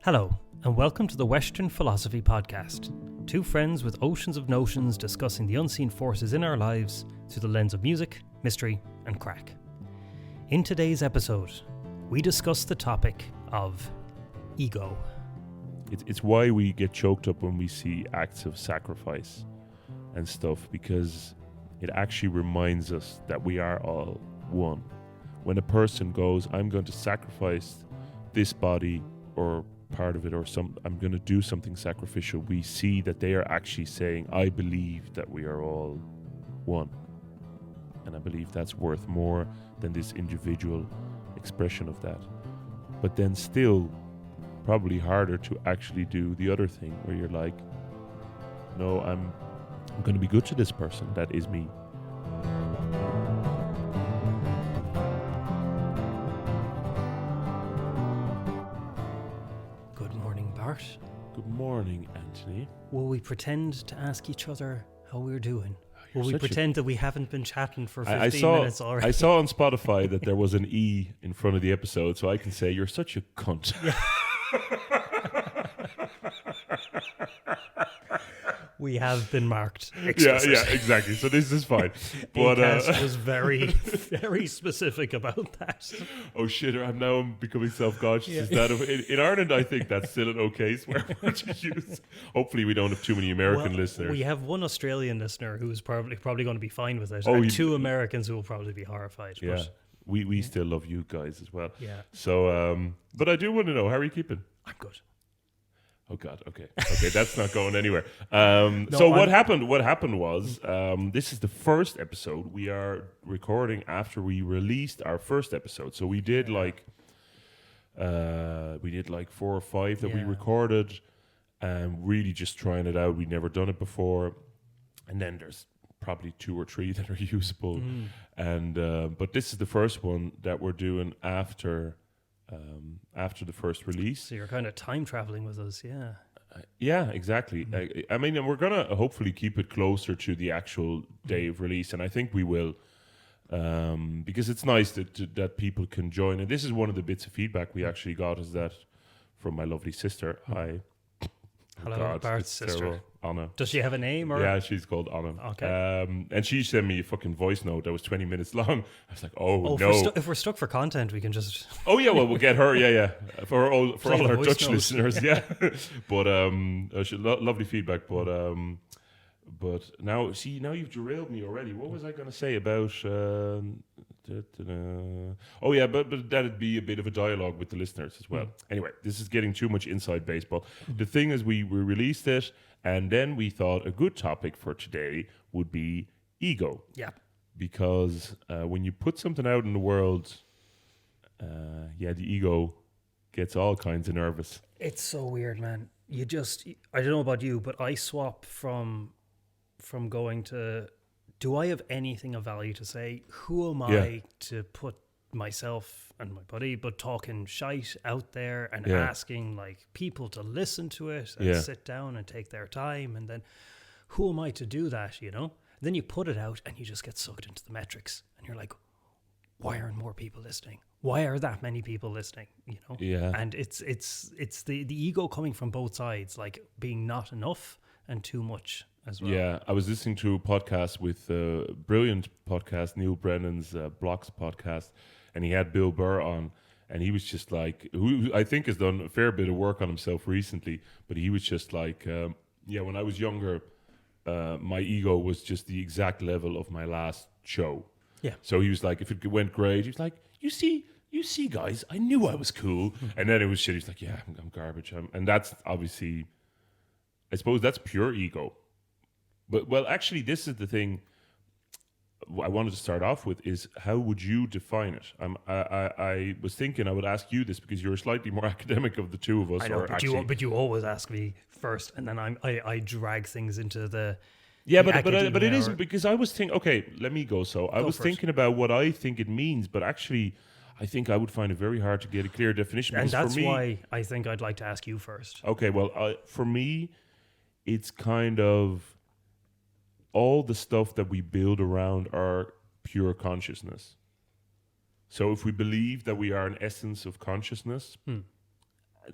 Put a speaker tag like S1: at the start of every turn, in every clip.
S1: Hello, and welcome to the Weshtern Philosophy Podcast. Two friends with oceans of notions discussing the unseen forces in our lives through the lens of music, mystery, and crack. In today's episode, we discuss the topic of ego.
S2: It's why we get choked up when we see acts of sacrifice and stuff, because it actually reminds us that we are all one. When a person goes, I'm going to sacrifice this body or part of it, or I'm going to do something sacrificial, we see that they are actually saying, I believe that we are all one. And I believe that's worth more than this individual expression of that. But then still, probably harder to actually do the other thing where you're like, no, I'm going to be good to this person. That is me.
S1: Good morning, Bart.
S2: Good morning, Anthony.
S1: Will we pretend to ask each other how we're doing? Will we
S2: such
S1: pretend that we haven't been chatting for 15 minutes already?
S2: I saw on Spotify that there was an E in front of the episode, so I can say, you're such a cunt.
S1: Yeah. We have been marked explicit.
S2: Yeah, exactly. So this is fine. But
S1: Acast was very, very specific about that.
S2: Oh shit! I'm becoming self-conscious.
S1: Yeah.
S2: Is that in Ireland? I think that's still an okay swear word to use. Hopefully, we don't have too many American listeners.
S1: We have one Australian listener who's probably going to be fine with it,
S2: Oh,
S1: and two Americans who will probably be horrified.
S2: Yeah,
S1: but
S2: we still love you guys as well.
S1: Yeah.
S2: So, but I do want to know, how are you keeping?
S1: I'm good.
S2: Oh God. Okay. That's not going anywhere. What happened? What happened was, this is the first episode we are recording after we released our first episode. So we did like 4 or 5 that we recorded, and really just trying it out. We'd never done it before, and then there's probably 2 or 3 that are usable, and but this is the first one that we're doing after the first release.
S1: So you're kind of time traveling with us, yeah.
S2: Yeah, exactly. I mean, and we're gonna hopefully keep it closer to the actual day of release, and I think we will, because it's nice that people can join. And this is one of the bits of feedback we actually got, is that from my lovely sister. Hi.
S1: Hello, Bart's sister.
S2: Terrible. Anna.
S1: Does she have a name? Or?
S2: Yeah, she's called Anna.
S1: Okay.
S2: And she sent me a fucking voice note that was 20 minutes long. I was like, no.
S1: If we're stuck for content, we can just...
S2: Oh, yeah, well, we'll get her, yeah. For all our Dutch
S1: note.
S2: listeners, yeah. But, lovely feedback, but now you've derailed me already. What was I going to say about... Oh, yeah, but that'd be a bit of a dialogue with the listeners as well. Anyway, this is getting too much inside baseball. The thing is, we released it, and then we thought a good topic for today would be ego.
S1: Yeah.
S2: Because when you put something out in the world, the ego gets all kinds of nervous.
S1: It's so weird, man. I don't know about you, but I swap from going to... Do I have anything of value to say? Who am I to put myself and my buddy, but talking shite out there and asking like people to listen to it and sit down and take their time, and then who am I to do that? You know. Then you put it out and you just get sucked into the metrics, and you're like, why aren't more people listening? Why are that many people listening? You know.
S2: Yeah.
S1: And it's the ego coming from both sides, like being not enough and too much as well. Yeah,
S2: I was listening to a podcast with a brilliant podcast, Neil Brennan's Blocks podcast, and he had Bill Burr on, and he was just like, who I think has done a fair bit of work on himself recently, but he was just like, when I was younger, my ego was just the exact level of my last show.
S1: Yeah.
S2: So he was like, if it went great, he was like, you see, guys, I knew I was cool. And then it was shit. He's like, yeah, I'm garbage. And that's obviously, I suppose that's pure ego. But, well, actually, this is the thing I wanted to start off with, is how would you define it? I was thinking I would ask you this because you're slightly more academic of the two of us.
S1: I know, but you always ask me first, and then I drag things into the...
S2: Yeah, but it isn't, because I was thinking, okay, let me go. So I was thinking about what I think it means, but actually I think I would find it very hard to get a clear definition.
S1: And that's why I think I'd like to ask you first.
S2: Okay, well, for me, it's kind of all the stuff that we build around our pure consciousness. So if we believe that we are an essence of consciousness,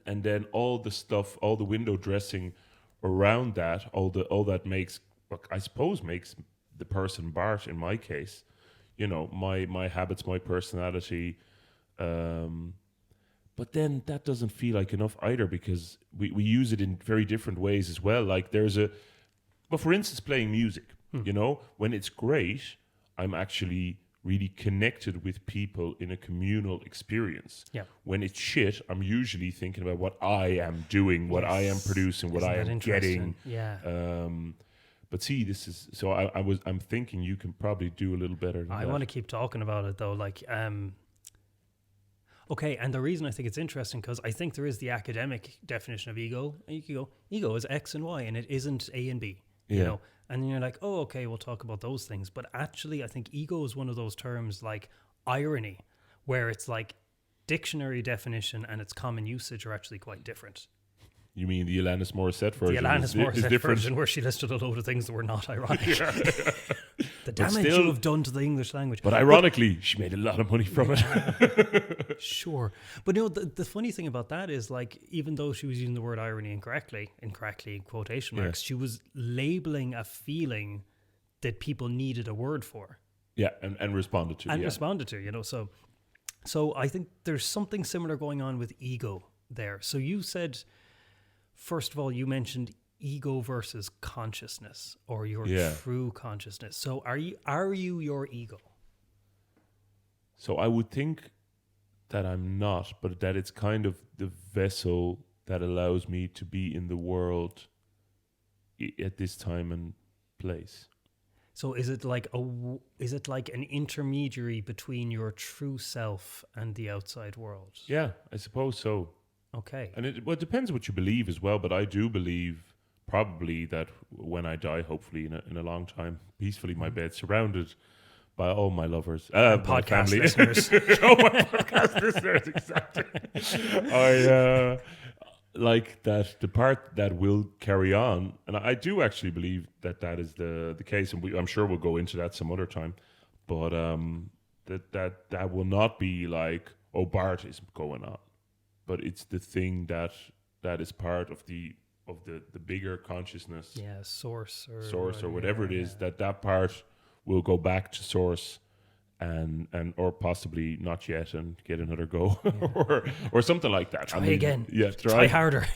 S2: and then all the stuff, all the window dressing around that, all that makes, I suppose, makes the person Bart in my case. My habits, my personality. But then that doesn't feel like enough either, because we use it in very different ways as well. Like but for instance, playing music, when it's great, I'm actually really connected with people in a communal experience.
S1: Yeah.
S2: When it's shit, I'm usually thinking about what I am doing, what I am producing, what I am getting.
S1: Yeah.
S2: But see, this is so. I'm thinking you can probably do a little better than that.
S1: I want to keep talking about it though. Like, okay, and the reason I think it's interesting, because I think there is the academic definition of ego. And you can go, ego is X and Y, and it isn't A and B.
S2: Yeah.
S1: And then you're like, oh, okay, we'll talk about those things. But actually, I think ego is one of those terms like irony, where it's like dictionary definition and its common usage are actually quite different.
S2: You mean the Alanis Morissette version?
S1: The Alanis Morissette
S2: different
S1: version, where she listed a load of things that were not ironic.
S2: Yeah.
S1: The damage you have done to the English language.
S2: But ironically, she made a lot of money from it.
S1: Sure. But the funny thing about that is, like, even though she was using the word irony incorrectly in quotation marks, she was labeling a feeling that people needed a word for.
S2: Yeah, and responded to.
S1: And responded to, So I think there's something similar going on with ego there. So you said, first of all, you mentioned ego versus consciousness, or your true consciousness. So are you your ego?
S2: So I would think that I'm not, but that it's kind of the vessel that allows me to be in the world at this time and place.
S1: So is it like an intermediary between your true self and the outside world?
S2: Yeah, I suppose so.
S1: Okay.
S2: And it depends what you believe as well, but I do believe probably that when I die, hopefully in a long time, peacefully in my bed, surrounded by all my lovers,
S1: and
S2: my
S1: podcast
S2: family.
S1: listeners.
S2: Oh, my podcast listeners, exactly. I like that the part that will carry on, and I do actually believe that is the case, and I'm sure we'll go into that some other time, but that will not be like, oh, Bart is going on. But it's the thing that is part of the bigger consciousness,
S1: source
S2: or whatever it is. That part will go back to source, and or possibly not yet, and get another go, or something like that.
S1: Try again.
S2: Yeah,
S1: try harder.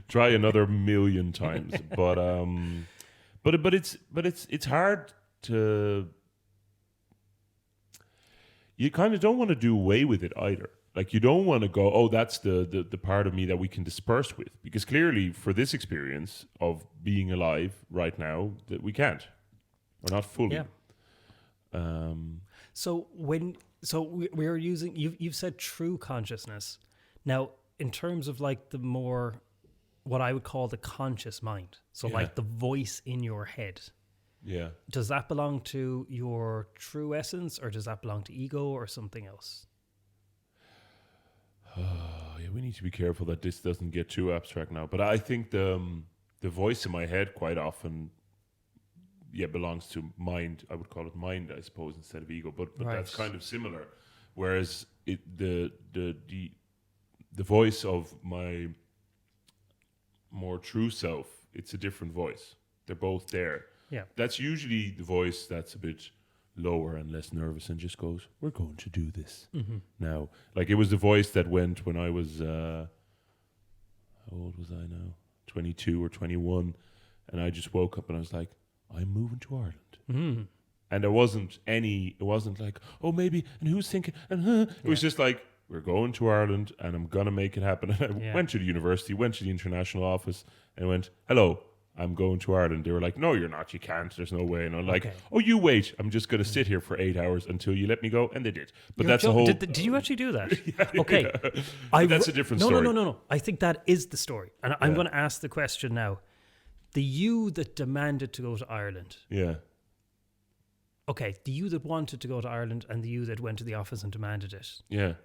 S2: Try another million times. But it's hard to. You kind of don't want to do away with it either. Like, you don't want to go, oh, that's the part of me that we can disperse with. Because clearly, for this experience of being alive right now, that we can't. We're not fully.
S1: Yeah. So we're using, you've said true consciousness. Now, in terms of like the more, what I would call the conscious mind. So like the voice in your head.
S2: Yeah.
S1: Does that belong to your true essence, or does that belong to ego or something else?
S2: Yeah, we need to be careful that this doesn't get too abstract now. But I think the voice in my head quite often, belongs to mind. I would call it mind, I suppose, instead of ego. But
S1: right.
S2: That's kind of similar. Whereas the voice of my more true self, it's a different voice. They're both there.
S1: Yeah,
S2: that's usually the voice that's a bit lower and less nervous and just goes, we're going to do this now. Like, it was the voice that went when I was how old was I now, 22 or 21, and I just woke up and I was like, I'm moving to Ireland. And it wasn't like, oh, maybe, and who's thinking, and it was just like, we're going to Ireland and I'm gonna make it happen. And I went to the university, went to the international office, and went, hello, I'm going to Ireland. They were like, no, you're not. You can't. There's no way. And I'm like, oh, you wait. I'm just going to sit here for 8 hours until you let me go. And they did. But that's a whole...
S1: Did you actually do that?
S2: Yeah,
S1: okay.
S2: Yeah. That's a different story.
S1: No. I think that is the story. And I'm going to ask the question now. The you that demanded to go to Ireland.
S2: Yeah.
S1: Okay. The you that wanted to go to Ireland and the you that went to the office and demanded it.
S2: Yeah.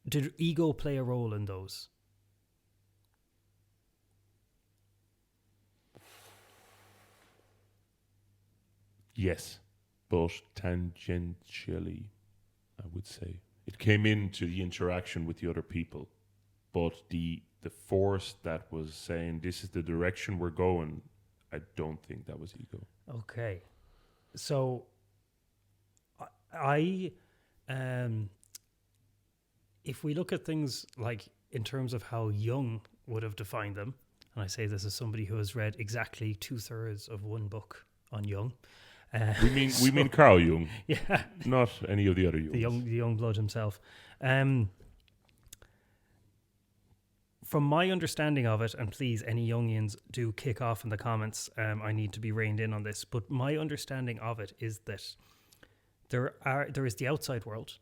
S1: Did ego play a role in those?
S2: Yes, but tangentially, I would say. It came into the interaction with the other people, but the the force that was saying this is the direction we're going, I don't think that was ego.
S1: Okay. So I if we look at things like in terms of how Jung would have defined them, and I say this as somebody who has read exactly 2/3 of one book on Jung.
S2: We mean Carl Jung,
S1: Yeah,
S2: not any of the other Jungs.
S1: the young blood himself. From my understanding of it, and please, any Jungians do kick off in the comments. I need to be reined in on this, but my understanding of it is that there is the outside world,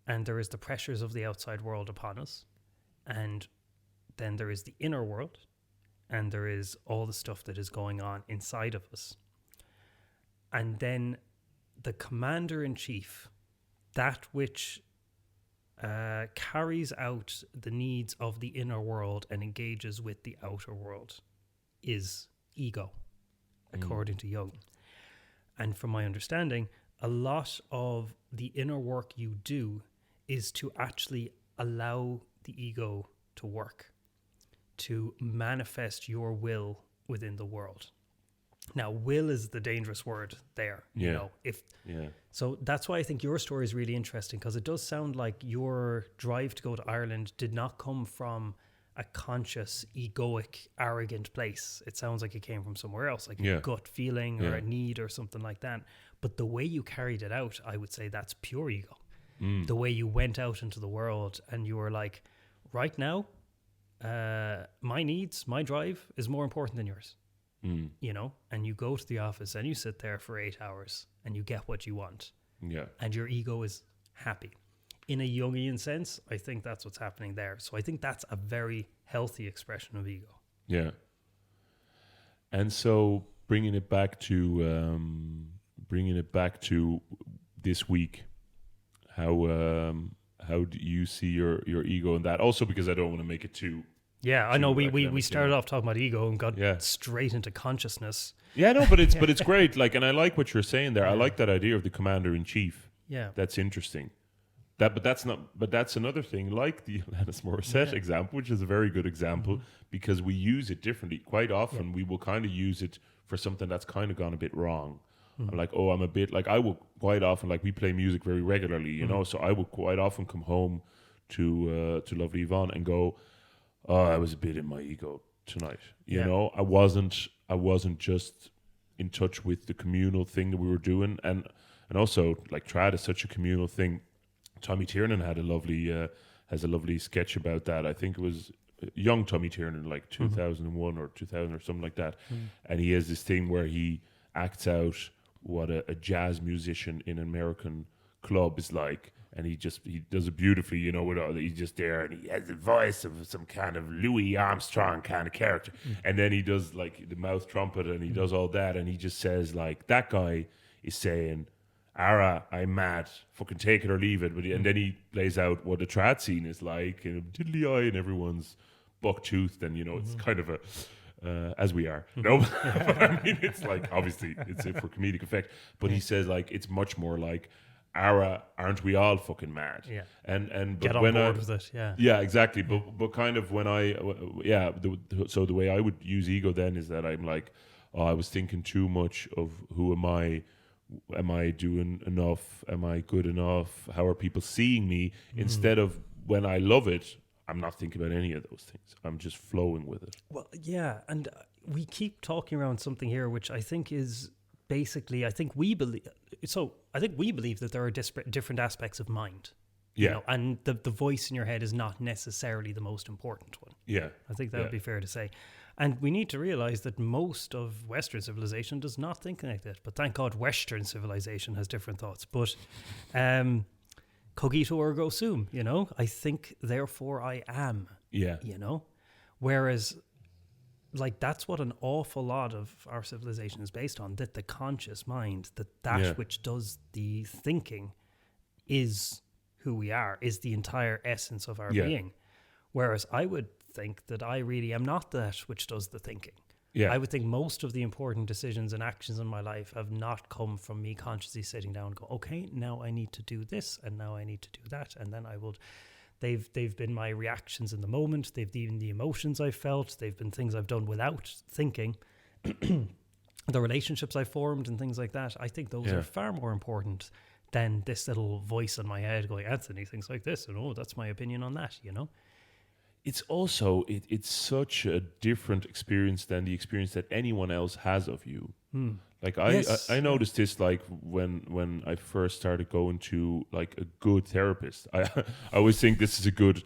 S1: and there is the pressures of the outside world upon us, and then there is the inner world, and there is all the stuff that is going on inside of us. And then the commander-in-chief, that which carries out the needs of the inner world and engages with the outer world, is ego, according to Jung. And from my understanding, a lot of the inner work you do is to actually allow the ego to work, to manifest your will within the world. Now, will is the dangerous word there.
S2: Yeah.
S1: You know, so that's why I think your story is really interesting, because it does sound like your drive to go to Ireland did not come from a conscious, egoic, arrogant place. It sounds like it came from somewhere else, like a gut feeling or a need or something like that. But the way you carried it out, I would say that's pure ego. The way you went out into the world and you were like, right now, my needs, my drive is more important than yours. You know, and you go to the office and you sit there for 8 hours and you get what you want.
S2: Yeah.
S1: And your ego is happy. In a Jungian sense, I think that's what's happening there. So I think that's a very healthy expression of ego.
S2: Yeah. And so bringing it back to this week, how do you see your ego in that? Also, because I don't want to make it too.
S1: Yeah, I know we started off talking about ego and got straight into consciousness.
S2: Yeah, no, but it's great. Like, and I like what you're saying there. I like that idea of the commander in chief.
S1: Yeah,
S2: that's interesting. But that's another thing. Like the Alanis Morissette example, which is a very good example, because we use it differently. Quite often, we will kind of use it for something that's kind of gone a bit wrong. I'm like, oh, I'm a bit like, I will quite often, like, we play music very regularly, you know. So I would quite often come home to lovely Yvonne and go, oh, I was a bit in my ego tonight. You know, I wasn't just in touch with the communal thing that we were doing, and also, like, trad is such a communal thing. Tommy Tiernan has a lovely sketch about that. I think it was young Tommy Tiernan, like 2001 or 2000 or something like that. And he has this thing where he acts out what a jazz musician in an American club is like. And he does it beautifully, you know, with all, he's just there and he has the voice of some kind of Louis Armstrong kind of character. And then he does like the mouth trumpet and he does all that. And he just says, like, that guy is saying, Ara, I'm mad, fucking take it or leave it. And then he plays out what the trad scene is like, and diddly eye, and everyone's buck-toothed, and, you know, it's kind of a, as we are. No, but I mean, it's like, obviously, it's for comedic effect. But he says, like, it's much more like, Ara, aren't we all fucking mad? Yeah. And
S1: get on board with it, yeah.
S2: Yeah, exactly. But kind of when so the way I would use ego then is that I'm like, oh, I was thinking too much of who am I? Am I doing enough? Am I good enough? How are people seeing me? Instead of when I love it, I'm not thinking about any of those things. I'm just flowing with it.
S1: Well, yeah, and we keep talking around something here, which I think is basically, I think we believe that there are different aspects of mind.
S2: Yeah.
S1: You know, and the voice in your head is not necessarily the most important one.
S2: Yeah.
S1: I think that would be fair to say. And we need to realize that most of Western civilization does not think like that. But thank God Western civilization has different thoughts. But cogito ergo sum, you know, I think, therefore I am.
S2: Yeah.
S1: You know, whereas, like, that's what an awful lot of our civilization is based on, that the conscious mind, that which does the thinking is who we are, is the entire essence of our being. Whereas I would think that I really am not that which does the thinking. Yeah. I would think most of the important decisions and actions in my life have not come from me consciously sitting down and go, okay, now I need to do this and now I need to do that. And then I will They've been my reactions in the moment. They've been the emotions I've felt. They've been things I've done without thinking. The relationships I formed and things like that. I think those are far more important than this little voice in my head going, Anthony thinks like this, and that's my opinion on that, you know?
S2: It's also, it's such a different experience than the experience that anyone else has of you. Like I noticed this, like when I first started going to like a good therapist. I always think this is a good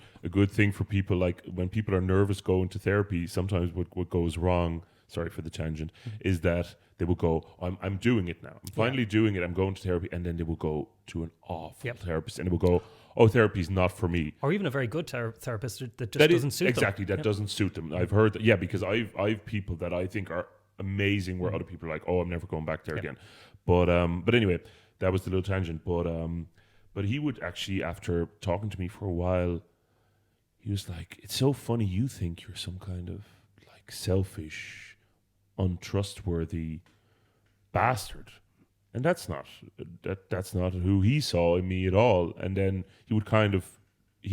S2: thing for people. Like when people are nervous going to therapy, sometimes what goes wrong, sorry for the tangent, is that they will go, I'm doing it now. I'm finally doing it. I'm going to therapy. And then they will go to an awful therapist and they will go, oh, therapy is not for me.
S1: Or even a very good therapist that just doesn't suit them.
S2: Exactly, that doesn't suit them. I've heard that, because I've people that I think are amazing where other people are like, oh, I'm never going back there again. But anyway, that was the little tangent. But he would actually, after talking to me for a while, he was like, it's so funny you think you're some kind of like selfish, untrustworthy bastard. And that's not who he saw in me at all. And then he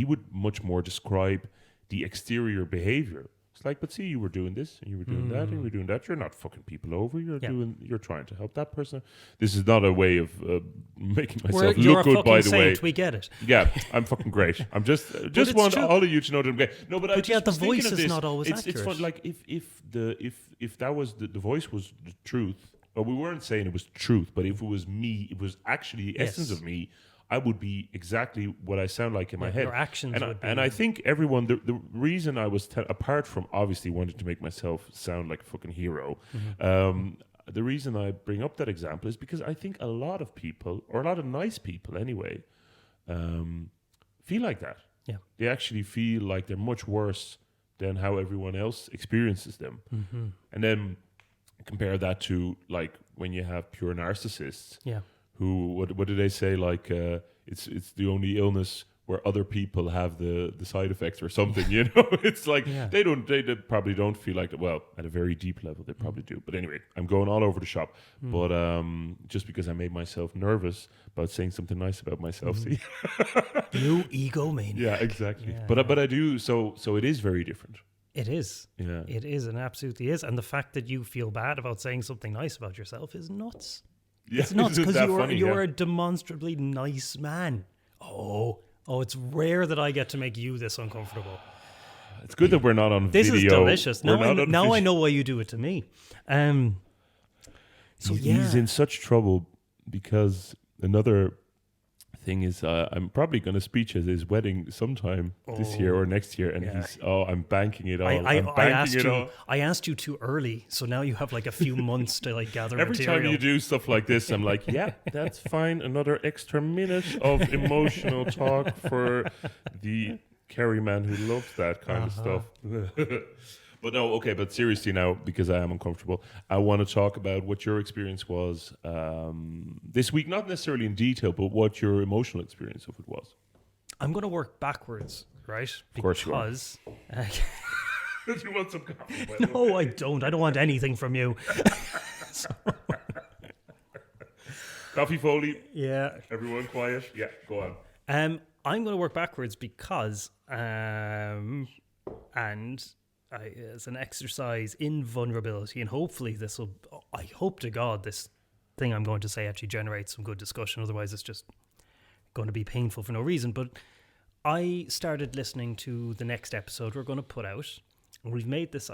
S2: would much more describe the exterior behavior. It's like, but see, you were doing this and you were doing that and you were doing that. You're not fucking people over. You're trying to help that person. This is not a way of making myself look good, by the way.
S1: We get it.
S2: Yeah, I'm fucking great. I'm just want all of you to know that I'm great. No, but
S1: the voice is not always
S2: accurate. It's fun. Like if that was the voice was the truth. Well, we weren't saying it was truth, but if it was me, it was actually the essence of me, I would be exactly what I sound like in my head.
S1: Your actions would be.
S2: And I think everyone, the reason I was, apart from obviously wanting to make myself sound like a fucking hero, the reason I bring up that example is because I think a lot of people, or a lot of nice people anyway, feel like that.
S1: Yeah.
S2: They actually feel like they're much worse than how everyone else experiences them. And then compare that to like when you have pure narcissists who what do they say, like it's the only illness where other people have the side effects or something, you know. It's like they probably don't feel like that. Well, at a very deep level they probably do, but anyway, I'm going all over the shop. But just because I made myself nervous about saying something nice about myself, see.
S1: You egomaniac.
S2: Yeah, exactly. But I do, so it is very different.
S1: It is.
S2: Yeah.
S1: It is, and absolutely is. And the fact that you feel bad about saying something nice about yourself is nuts.
S2: Yeah,
S1: it's nuts because you're a demonstrably nice man. Oh, it's rare that I get to make you this uncomfortable.
S2: It's good that we're not on
S1: this
S2: video.
S1: This is delicious. Now I know why you do it to me.
S2: He's in such trouble because another thing is I'm probably going to speech at his wedding sometime this year or next year, and I'm banking it all.
S1: I asked you too early, so now you have like a few months to like gather
S2: Every
S1: material.
S2: time you do stuff like this, I'm like, yeah, that's fine. Another extra minute of emotional talk for the Kerry man who loves that kind of stuff. But no, okay, but seriously now, because I am uncomfortable, I want to talk about what your experience was this week, not necessarily in detail, but what your emotional experience of it was.
S1: I'm going to work backwards, right?
S2: Of course you are.
S1: Because
S2: you want some coffee?
S1: No, I don't. I don't want anything from you.
S2: Coffee Foley?
S1: Yeah.
S2: Everyone quiet? Yeah, go on.
S1: I'm going to work backwards because, it's an exercise in vulnerability, and hopefully I hope to God this thing I'm going to say actually generates some good discussion. Otherwise it's just going to be painful for no reason. But I started listening to the next episode we're going to put out, and we've made this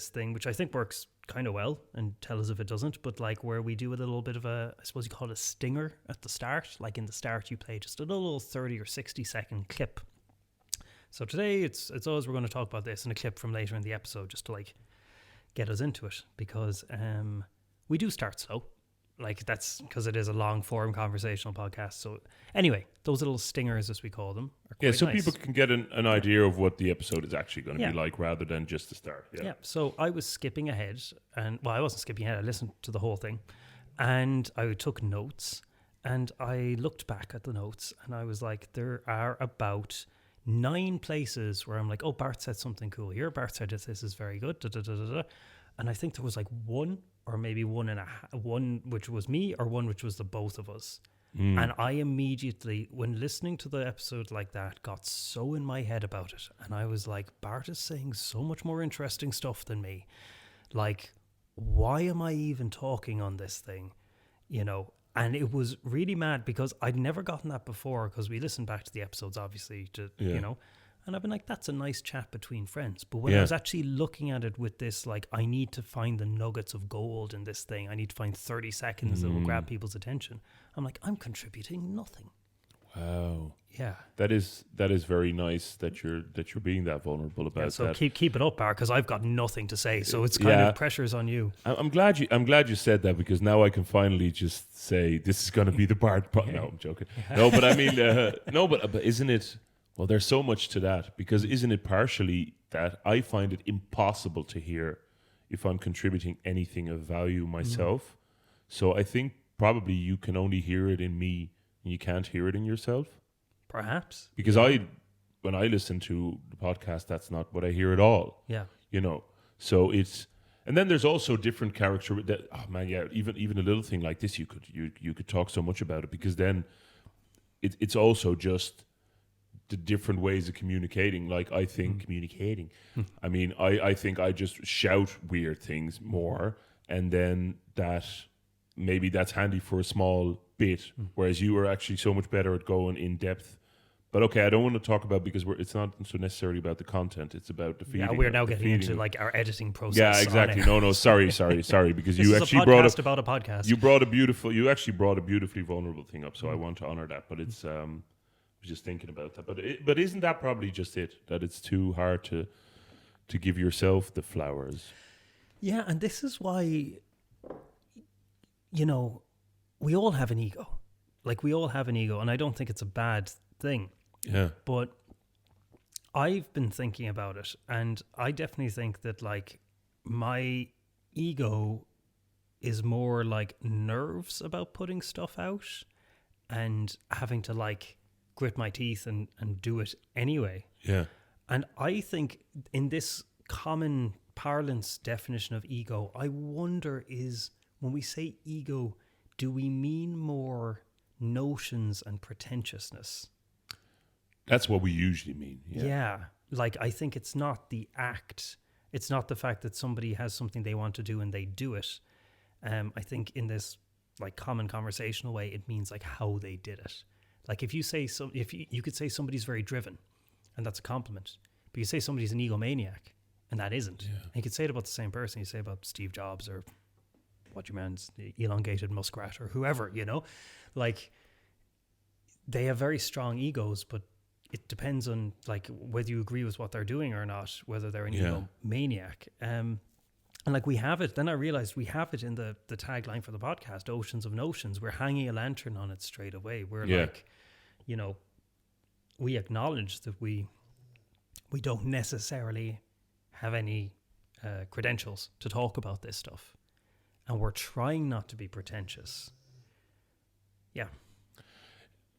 S1: thing which I think works kind of well, and tell us if it doesn't, but like where we do a little bit of I suppose you call it a stinger at the start. Like in the start you play just a little 30 or 60 second clip. So today it's always we're going to talk about this in a clip from later in the episode, just to like get us into it, because we do start slow. Like that's because it is a long form conversational podcast. So anyway, those little stingers, as we call them, are quite
S2: so
S1: nice.
S2: People can get an idea of what the episode is actually going to be like, rather than just the start. Yeah.
S1: So I was skipping ahead, and I wasn't skipping ahead. I listened to the whole thing, and I took notes, and I looked back at the notes, and I was like, there are about 9 places where I'm like, oh, Bart said something cool here. Bart said this is very good. Da, da, da, da, da. And I think there was like one or maybe one which was me, or one which was the both of us. And I immediately, when listening to the episode like that, got so in my head about it. And I was like, Bart is saying so much more interesting stuff than me. Like, why am I even talking on this thing? You know? And it was really mad because I'd never gotten that before, because we listened back to the episodes, obviously, to you know. And I've been like, that's a nice chat between friends. But when I was actually looking at it with this, like, I need to find the nuggets of gold in this thing. I need to find 30 seconds that will grab people's attention. I'm like, I'm contributing nothing.
S2: Wow.
S1: Yeah.
S2: That is very nice that you're being that vulnerable about
S1: so
S2: that.
S1: keep it up, Bart, because I've got nothing to say. So it's kind of pressure's on you.
S2: I'm glad you said that, because now I can finally just say this is going to be the Bart. No, I'm joking. No, but I mean, but isn't it? Well, there's so much to that, because isn't it partially that I find it impossible to hear if I'm contributing anything of value myself. So I think probably you can only hear it in me and you can't hear it in yourself.
S1: Perhaps.
S2: Because when I listen to the podcast, that's not what I hear at all.
S1: Yeah.
S2: You know, so it's, and then there's also different character that, oh man, yeah, even a little thing like this, you could talk so much about it, because then it's also just the different ways of communicating. Like, I think communicating, I mean, I think I just shout weird things more, and then that maybe that's handy for a small bit, whereas you are actually so much better at going in depth. But okay, I don't want to talk about, because it's not so necessarily about the content, it's about the feeding.
S1: Yeah, we're now getting into like our editing process.
S2: Yeah, exactly. No, sorry, because
S1: this
S2: you
S1: is
S2: actually
S1: a
S2: brought
S1: about a podcast.
S2: You actually brought a beautifully vulnerable thing up, so I want to honor that. But it's I was just thinking about that. But isn't that probably just it, that it's too hard to give yourself the flowers?
S1: Yeah, and this is why, you know, we all have an ego. Like, we all have an ego, and I don't think it's a bad thing.
S2: Yeah.
S1: But I've been thinking about it, and I definitely think that, like, my ego is more like nerves about putting stuff out and having to, like, grit my teeth and do it anyway.
S2: Yeah.
S1: And I think in this common parlance definition of ego, I wonder, is when we say ego, do we mean more notions and pretentiousness?
S2: That's what we usually mean.
S1: Yeah. Like, I think it's not the act. It's not the fact that somebody has something they want to do and they do it. I think in this, like, common conversational way, it means, like, how they did it. Like, if you say if you could say somebody's very driven, and that's a compliment, but you say somebody's an egomaniac, and that isn't.
S2: Yeah.
S1: And you could say it about the same person. You say about Steve Jobs, or what your man's elongated muskrat, or whoever, you know, like, they have very strong egos, but it depends on, like, whether you agree with what they're doing or not, whether they're an egomaniac. And, like, we have it. Then I realized we have it in the tagline for the podcast, Oceans of Notions. We're hanging a lantern on it straight away. We're like, you know, we acknowledge that we don't necessarily have any credentials to talk about this stuff. And we're trying not to be pretentious. Yeah.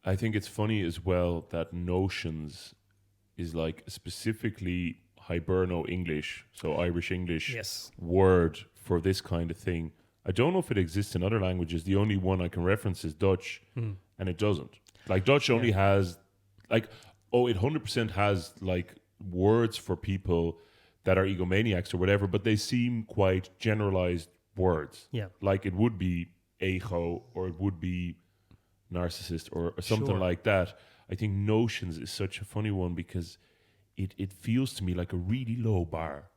S2: I think it's funny as well that notions is like specifically Hiberno English, so Irish English word for this kind of thing. I don't know if it exists in other languages. The only one I can reference is Dutch, and it doesn't. Like, Dutch only has, like, it 100% has, like, words for people that are egomaniacs or whatever, but they seem quite generalized words.
S1: Yeah.
S2: Like, it would be ego, or it would be narcissist, or something like that. I think notions is such a funny one, because it feels to me like a really low bar.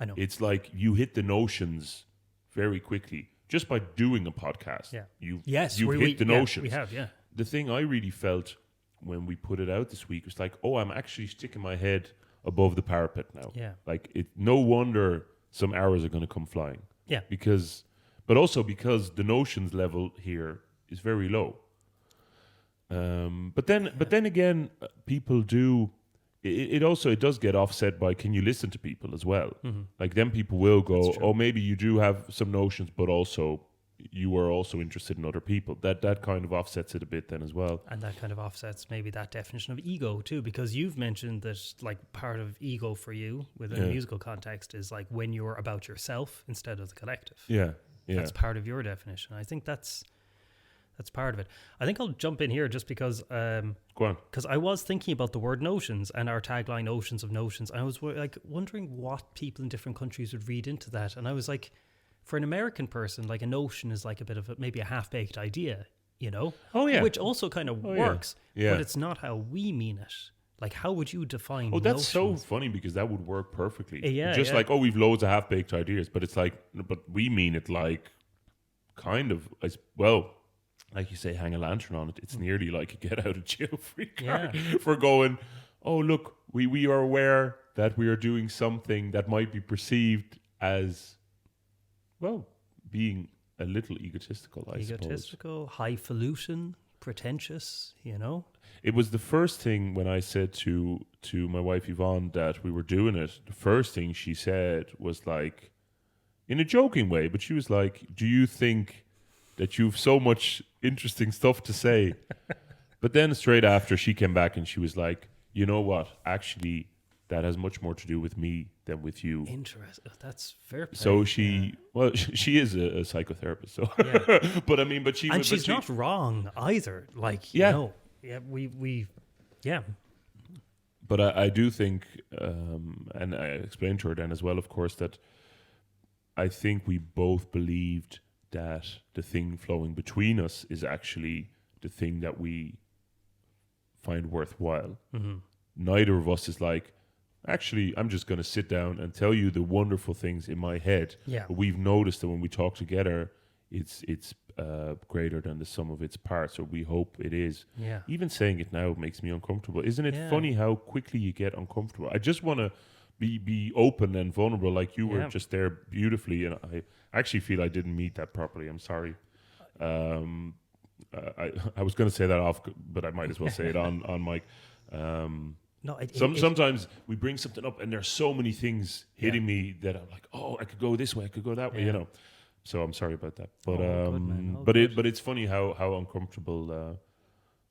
S1: I know.
S2: It's like you hit the notions very quickly just by doing a podcast.
S1: Yeah.
S2: You've hit the notions.
S1: We have, yeah.
S2: The thing I really felt when we put it out this week was like, I'm actually sticking my head above the parapet now.
S1: Yeah.
S2: Like, no wonder some arrows are going to come flying.
S1: Yeah.
S2: But also because the notions level here is very low. But then again, people do. It does get offset by, can you listen to people as well? Mm-hmm. Like, then people will go, maybe you do have some notions, but also you are also interested in other people. That kind of offsets it a bit then as well.
S1: And that kind of offsets maybe that definition of ego too, because you've mentioned that, like, part of ego for you within a musical context is, like, when you're about yourself instead of the collective.
S2: Yeah.
S1: That's part of your definition. I think that's That's part of it. I think I'll jump in here just because
S2: Go on.
S1: because I was thinking about the word notions and our tagline "Oceans of Notions." I was like wondering what people in different countries would read into that, and I was like, for an American person, like a notion is like a bit of maybe a half-baked idea, you know?
S2: Oh, yeah.
S1: Which also kind of works,
S2: Yeah.
S1: but it's not how we mean it. Like, how would you define?
S2: Oh, that's
S1: notions?
S2: so funny because that would work perfectly.
S1: Yeah,
S2: Just
S1: yeah.
S2: like, oh, we've loads of half-baked ideas, but it's like, but we mean it like, kind of, as well, like you say, hang a lantern on it. It's nearly like a get-out-of-jail-free card for going, oh, look, we are aware that we are doing something that might be perceived as, well, being a little egotistical, I suppose.
S1: Egotistical, highfalutin, pretentious, you know?
S2: It was the first thing when I said to my wife Yvonne that we were doing it. The first thing she said was like, in a joking way, but she was like, "Do you think that you've so much interesting stuff to say?" But then straight after, she came back and she was like, "You know what? Actually, that has much more to do with me than with you."
S1: Interesting. That's fair play.
S2: So she is a psychotherapist. So, but I mean,
S1: and she's not wrong either. Like,
S2: Yeah.
S1: you know, we
S2: But I do think, and I explained to her then as well, of course, that I think we both believed that the thing flowing between us is actually the thing that we find worthwhile.
S1: Mm-hmm.
S2: Neither of us is like, actually, I'm just going to sit down and tell you the wonderful things in my head.
S1: Yeah.
S2: But we've noticed that when we talk together, it's greater than the sum of its parts, or we hope it is.
S1: Yeah.
S2: Even saying it now makes me uncomfortable. Isn't it
S1: Yeah.
S2: funny how quickly you get uncomfortable? I just want to be open and vulnerable, like you were
S1: Yeah.
S2: just there beautifully, and I actually feel I didn't meet that properly. I'm sorry. I was going to say that off, but I might as well say it on mic.
S1: No,
S2: Sometimes we bring something up, and there's so many things hitting me that I'm like, oh, I could go this way, I could go that way, you know. So I'm sorry about that, but
S1: good, man.
S2: but it's funny how uncomfortable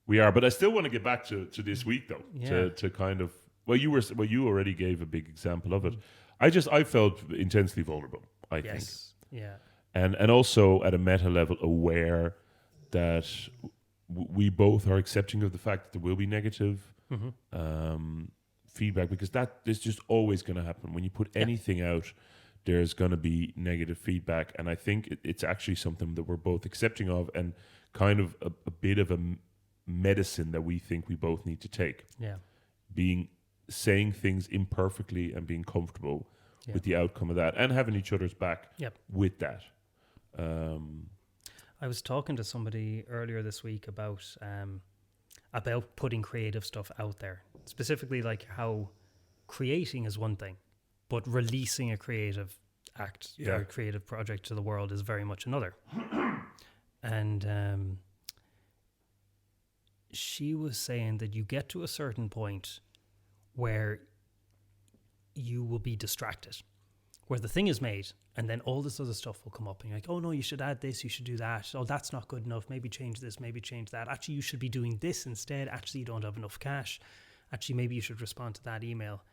S2: we are. But I still want to get back to this week though, to kind of you already gave a big example of it. I felt intensely vulnerable. I think, and also at a meta level aware that we both are accepting of the fact that there will be negative feedback, because that is just always going to happen when you put anything out. There's going to be negative feedback, and I think it's actually something that we're both accepting of, and kind of a bit of a medicine that we think we both need to take.
S1: Yeah,
S2: saying things imperfectly and being comfortable with the outcome of that, and having each other's back with that.
S1: I was talking to somebody earlier this week about putting creative stuff out there, specifically like how creating is one thing, but releasing a creative act or a creative project to the world is very much another. And she was saying that you get to a certain point where you will be distracted, where the thing is made, and then all this other stuff will come up, and you're like, oh no, you should add this, you should do that. Oh, that's not good enough. Maybe change this, maybe change that. Actually, you should be doing this instead. Actually, you don't have enough cash. Actually, maybe you should respond to that email.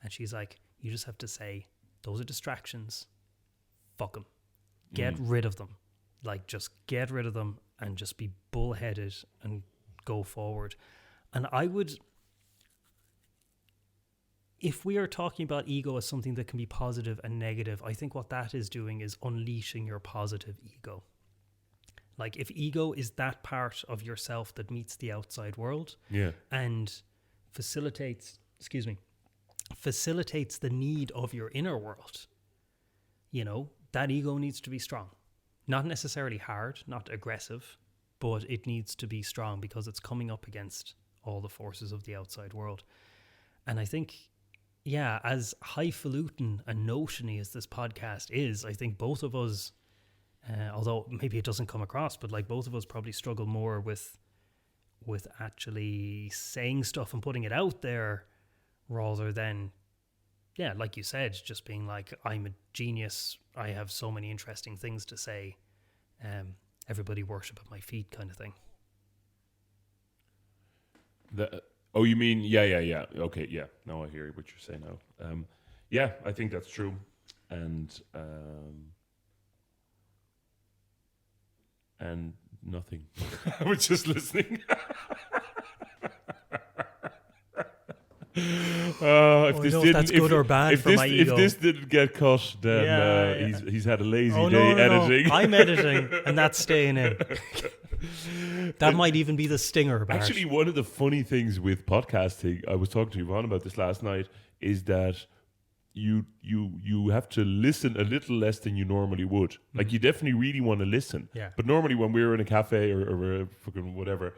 S1: And she's like, you just have to say, those are distractions. Fuck them. Get rid of them. Like, just get rid of them and just be bullheaded and go forward. And I would, if we are talking about ego as something that can be positive and negative, I think what that is doing is unleashing your positive ego. Like, if ego is that part of yourself that meets the outside world and facilitates the need of your inner world, you know, that ego needs to be strong. Not necessarily hard, not aggressive, but it needs to be strong because it's coming up against all the forces of the outside world. And I think, as highfalutin and notiony as this podcast is, I think both of us, although maybe it doesn't come across, but like both of us probably struggle more with actually saying stuff and putting it out there rather than, like you said, just being like, I'm a genius, I have so many interesting things to say, everybody worship at my feet kind of thing.
S2: Oh, you mean, okay, yeah. Now I hear what you're saying now. I think that's true. And Nothing. I was just listening. If
S1: that's good or bad for my ego.
S2: If this didn't get cut, then he's had a lazy day editing.
S1: No. I'm editing, and that's staying in. That might even be the stinger, Bart.
S2: Actually, one of the funny things with podcasting, I was talking to Yvonne about this last night, is that you have to listen a little less than you normally would. Like, you definitely really want to listen.
S1: Yeah.
S2: But normally when we're in a cafe or a fucking whatever,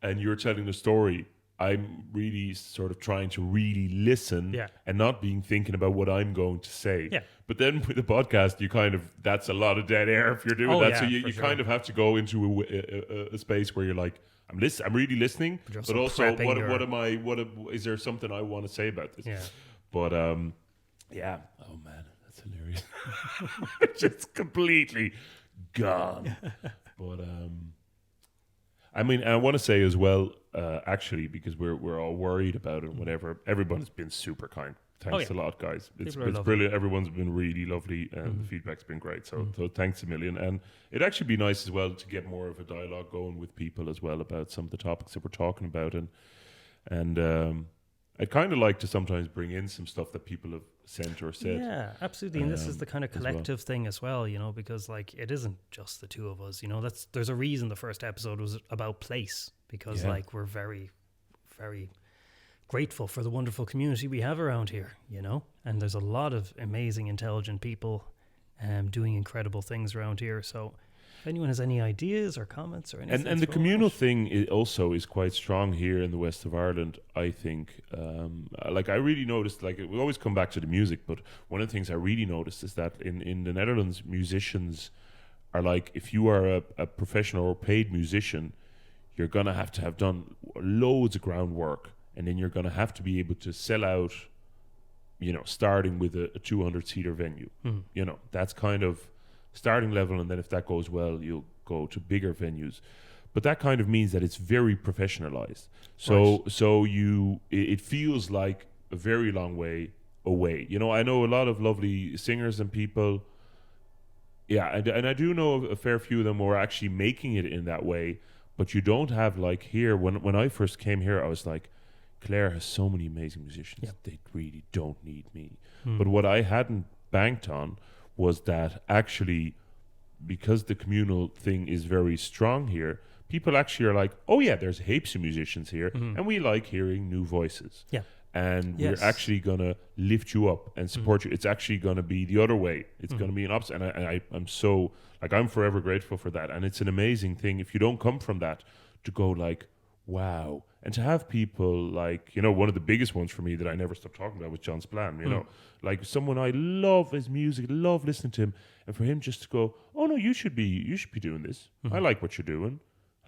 S2: and you're telling the story, I'm really sort of trying to really listen and not being thinking about what I'm going to say.
S1: Yeah.
S2: But then with the podcast, that's a lot of dead air if you're doing that. So you kind of have to go into a space where you're like, I'm really listening, but also is there something I want to say about this?
S1: Yeah.
S2: But yeah. Oh man, that's hilarious. Just completely gone. But I mean, I want to say as well, actually, because we're all worried about it and whatever, everyone's been super kind. Thanks a lot, guys. It's brilliant. Everyone's been really lovely and the feedback's been great. So thanks a million. And it'd actually be nice as well to get more of a dialogue going with people as well about some of the topics that we're talking about. And I'd kind of like to sometimes bring in some stuff that people have sent or said.
S1: Yeah, absolutely. And this is the kind of collective thing as well, because like it isn't just the two of us, there's a reason the first episode was about place, because like we're very, very grateful for the wonderful community we have around here, and there's a lot of amazing, intelligent people doing incredible things around here. So if anyone has any ideas or comments or anything.
S2: And the communal thing is quite strong here in the west of Ireland, I think. Like I really noticed, like we always come back to the music, but one of the things I really noticed is that in the Netherlands, musicians are like, if you are a professional or paid musician, you're going to have done loads of groundwork, and then you're going to have to be able to sell out, starting with a 200-seater venue. That's kind of starting level, and then if that goes well, you'll go to bigger venues. But that kind of means that it's very professionalized. So it feels like a very long way away. I know a lot of lovely singers and people. Yeah, and I do know a fair few of them who are actually making it in that way. But you don't have, like, here, when I first came here, I was like, Clare has so many amazing musicians. Yeah. They really don't need me. But what I hadn't banked on was that actually, because the communal thing is very strong here, people actually are like, oh yeah, there's heaps of musicians here, and we like hearing new voices.
S1: Yeah.
S2: And we're actually going to lift you up and support you. It's actually going to be the other way. It's going to be an opposite. And I'm so, like, I'm forever grateful for that. And it's an amazing thing, if you don't come from that, to go like, wow. And to have people like, one of the biggest ones for me that I never stopped talking about was John Spillane, like someone I love his music, love listening to him. And for him just to go, oh no, you should be doing this. I like what you're doing.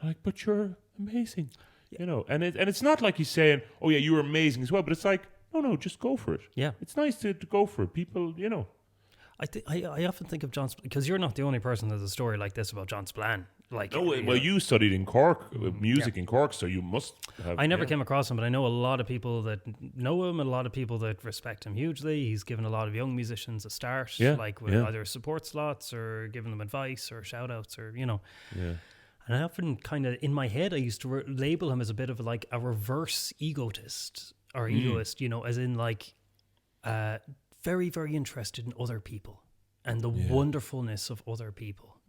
S2: I'm like, but you're amazing. And it's not like he's saying, oh yeah, you're amazing as well, but it's like, no, just go for it.
S1: Yeah.
S2: It's nice to go for it. People,
S1: I often think of John, because you're not the only person that has a story like this about John Spillane. Like,
S2: you studied in Cork, music in Cork, so you must have.
S1: I never came across him, but I know a lot of people that know him, and a lot of people that respect him hugely. He's given a lot of young musicians a start, with either support slots or giving them advice or shout outs or, Yeah. And I often kind of, in my head, I used to label him as a bit of like a reverse egotist or egoist, as in like very, very interested in other people and the wonderfulness of other people.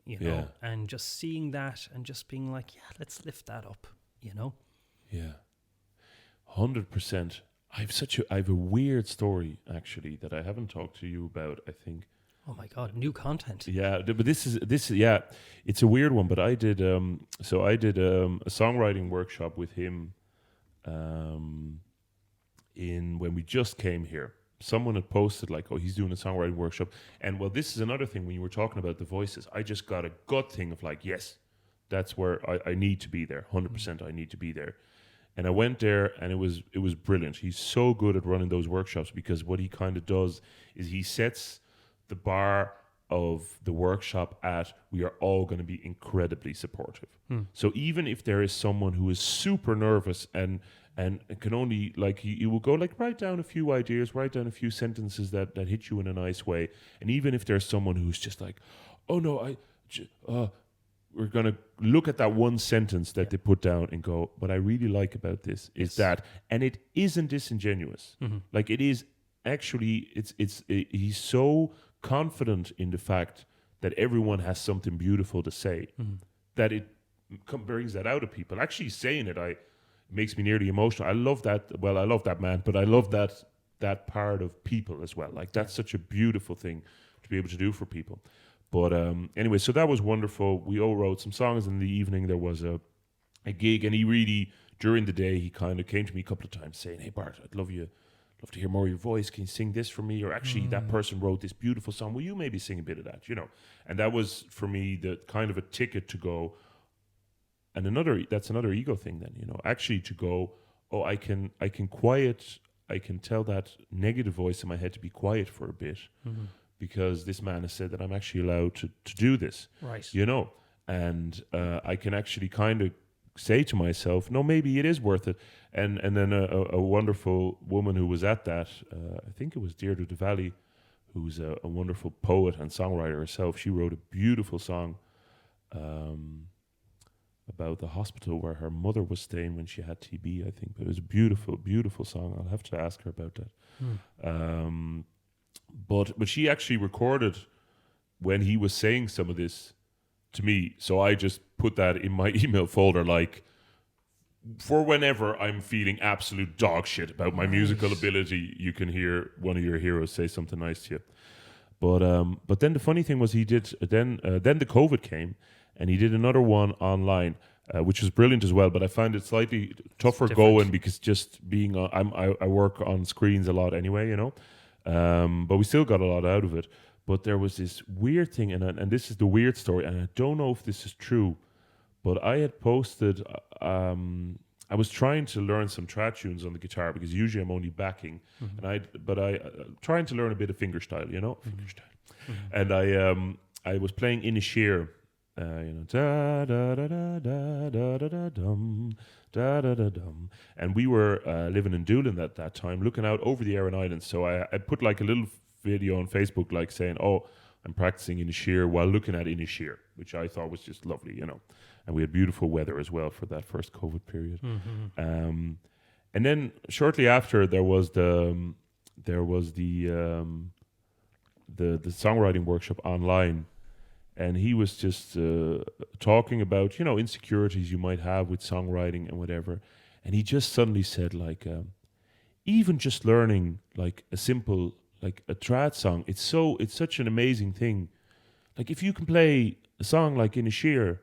S1: And just seeing that and just being like, let's lift that up,
S2: Yeah, 100%. I have a weird story actually that I haven't talked to you about. I think.
S1: Oh my God, new content.
S2: Yeah, but this is it's a weird one. But I did a songwriting workshop with him, when we just came here. Someone had posted like, oh, he's doing a songwriting workshop. And well, this is another thing when you were talking about the voices, I just got a gut thing of like, yes, that's where I need to be there. 100% I need to be there. And I went there and it was brilliant. He's so good at running those workshops, because what he kind of does is he sets the bar of the workshop at, we are all going to be incredibly supportive. So even if there is someone who is super nervous and can only, like, he will go like, write down a few ideas, write down a few sentences that hit you in a nice way. And even if there's someone who's just like, oh no, look at that one sentence that they put down and go, what I really like about this is that, and it isn't disingenuous. Like it is actually, he's so confident in the fact that everyone has something beautiful to say that it brings that out of people. Actually saying it, makes me nearly emotional. I love that. Well, I love that man, but I love that part of people as well. Like that's such a beautiful thing to be able to do for people. But anyway, so that was wonderful. We all wrote some songs. In the evening, there was a gig, and he really, during the day, he kind of came to me a couple of times saying, "Hey Bart, I'd love to hear more of your voice. Can you sing this for me? Or actually, that person wrote this beautiful song. Will you maybe sing a bit of that?" You know, and that was for me the kind of a ticket to go. And that's another ego thing. Then actually to go, oh, I can tell that negative voice in my head to be quiet for a bit. Because this man has said that I'm actually allowed to do this,
S1: right?
S2: And I can actually kind of say to myself, no, maybe it is worth it. And then a wonderful woman who was at that, I think it was Deirdre de Valley, who's a wonderful poet and songwriter herself. She wrote a beautiful song about the hospital where her mother was staying when she had TB, I think. But it was a beautiful, beautiful song. I'll have to ask her about that. But she actually recorded when he was saying some of this to me. So I just put that in my email folder, like, for whenever I'm feeling absolute dog shit about my musical ability, you can hear one of your heroes say something nice to you. But then the funny thing was he did, then the COVID came, and he did another one online, which was brilliant as well. But I found it slightly tougher going because just being I work on screens a lot anyway, but we still got a lot out of it. But there was this weird thing, and this is the weird story, and I don't know if this is true, but I had posted, I was trying to learn some trad tunes on the guitar because usually I'm only backing, and I trying to learn a bit of fingerstyle, and I was playing Inisheer, da da da da da da da da dum. Da, da, da, dum. And we were living in Doolin at that time, looking out over the Aran Islands. So I put like a little video on Facebook, like saying, "Oh, I'm practicing Inisheer while looking at Inisheer," which I thought was just lovely, And we had beautiful weather as well for that first COVID period. And then shortly after, there was the songwriting workshop online. And he was just talking about, insecurities you might have with songwriting and whatever. And he just suddenly said, like, even just learning, like, a simple, like, a trad song, it's such an amazing thing. Like, if you can play a song like Inisheer,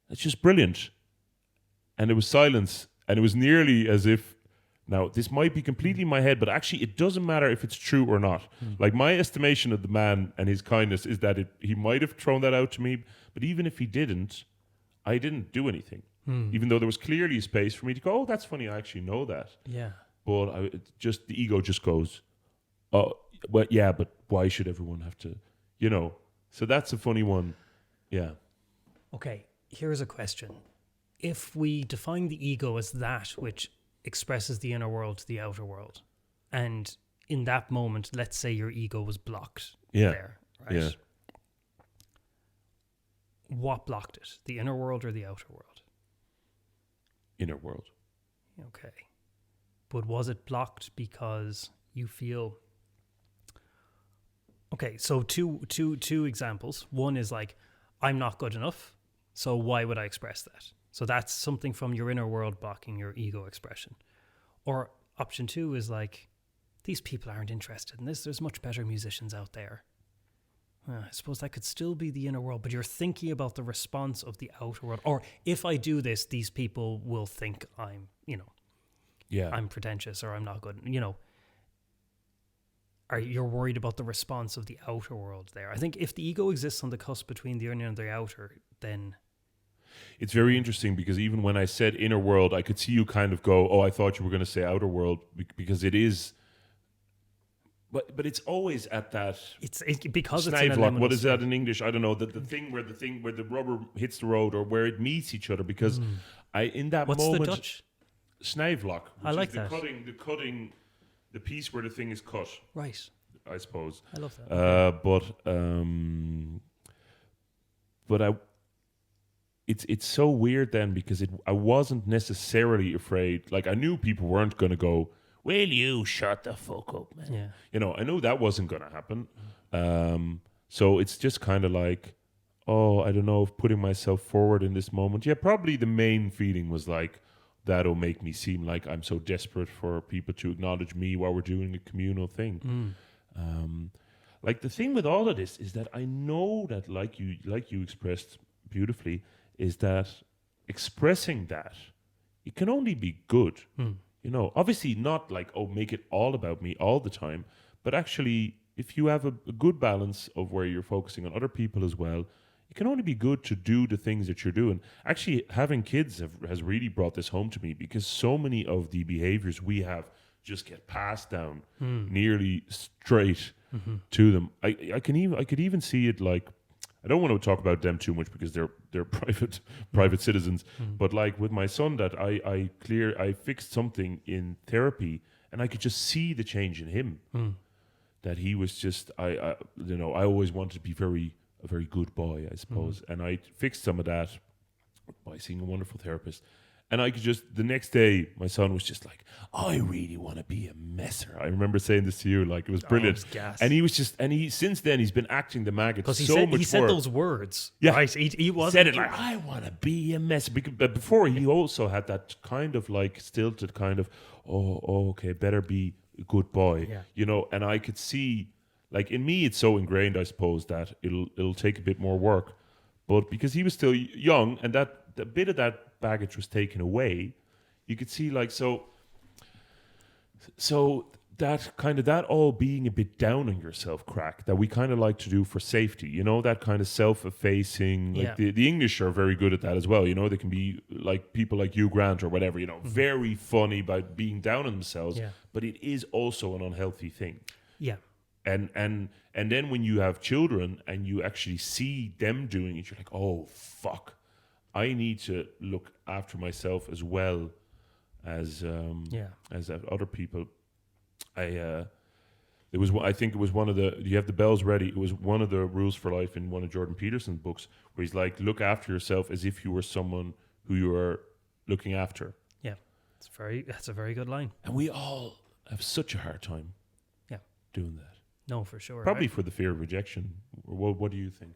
S2: it's just brilliant. And there was silence. And it was nearly as if, now, this might be completely in my head, but actually it doesn't matter if it's true or not. Like, my estimation of the man and his kindness is that he might have thrown that out to me, but even if he didn't, I didn't do anything. Even though there was clearly a space for me to go, oh, that's funny, I actually know that.
S1: Yeah.
S2: But the ego just goes, oh, well, yeah, but why should everyone have to, So that's a funny one. Yeah.
S1: Okay, here's a question. If we define the ego as that which expresses the inner world to the outer world, and in that moment, let's say your ego was blocked there, right?
S2: Yeah.
S1: What blocked it? The inner world or the outer world?
S2: Inner world.
S1: Okay. But was it blocked because you feel... Okay, so two examples. One is like, I'm not good enough, so why would I express that? So that's something from your inner world blocking your ego expression. Or option two is like, these people aren't interested in this. There's much better musicians out there. I suppose that could still be the inner world, but you're thinking about the response of the outer world. Or if I do this, these people will think I'm, I'm pretentious or I'm not good. You're worried about the response of the outer world there. I think if the ego exists on the cusp between the inner and the outer, then...
S2: It's very interesting because even when I said inner world, I could see you kind of go, oh, I thought you were going to say outer world because it is... But it's always at that...
S1: Because it's
S2: an lock. What is that in English? I don't know. The thing where the rubber hits the road or where it meets each other because in that
S1: What's
S2: moment...
S1: What's the Dutch?
S2: Snijvlak.
S1: I like that.
S2: The piece where the thing is cut.
S1: Right.
S2: I suppose.
S1: I love that.
S2: it's so weird then, because I wasn't necessarily afraid. Like, I knew people weren't going to go, will you shut the fuck up, man?
S1: Yeah.
S2: You know, I knew that wasn't going to happen. So it's just kind of like, oh, I don't know if putting myself forward in this moment. Yeah, probably the main feeling was like, that'll make me seem like I'm so desperate for people to acknowledge me while we're doing a communal thing. Like, the thing with all of this is that I know that, like you expressed beautifully, is that expressing that, it can only be good. You know, obviously not like, oh, make it all about me all the time, but actually, if you have a good balance of where you're focusing on other people as well, it can only be good to do the things that you're doing. Actually, having kids has really brought this home to me, because so many of the behaviors we have just get passed down nearly straight to them. I could even see it, like, I don't want to talk about them too much because they're private citizens, but like with my son, that I fixed something in therapy, and I could just see the change in him. That he was just, I always wanted to be a very good boy, I suppose. And I fixed some of that by seeing a wonderful therapist. And I could just, the next day, my son was just like, I really want to be a messer. I remember saying this to you, like, it was brilliant.
S1: It was gas.
S2: And he was just, since then, he's been acting the maggot so much more.
S1: He said those words.
S2: Yeah.
S1: Right? He
S2: said it like, I want to be a messer. But before, he also had that kind of like stilted kind of, okay, better be a good boy.
S1: Yeah.
S2: You know, and I could see, like, in me, it's so ingrained, I suppose, that it'll take a bit more work. But because he was still young, and that a bit of that baggage was taken away, you could see, like, so that kind of, that all being a bit down on yourself crack that we kind of like to do for safety, you know, that kind of self-effacing, like the English are very good at that as well, you know, they can be like people like Hugh Grant or whatever, you know, very funny by being down on themselves, but it is also an unhealthy thing.
S1: Yeah.
S2: And then when you have children and you actually see them doing it, you're like, oh, fuck. I need to look after myself as well as other people. I think it was one of the, you have the bells ready. It was one of the rules for life in one of Jordan Peterson's books, where he's like, look after yourself as if you were someone who you are looking after.
S1: Yeah, that's a very good line.
S2: And we all have such a hard time doing that.
S1: No, for sure.
S2: Probably for the fear of rejection. What do you think?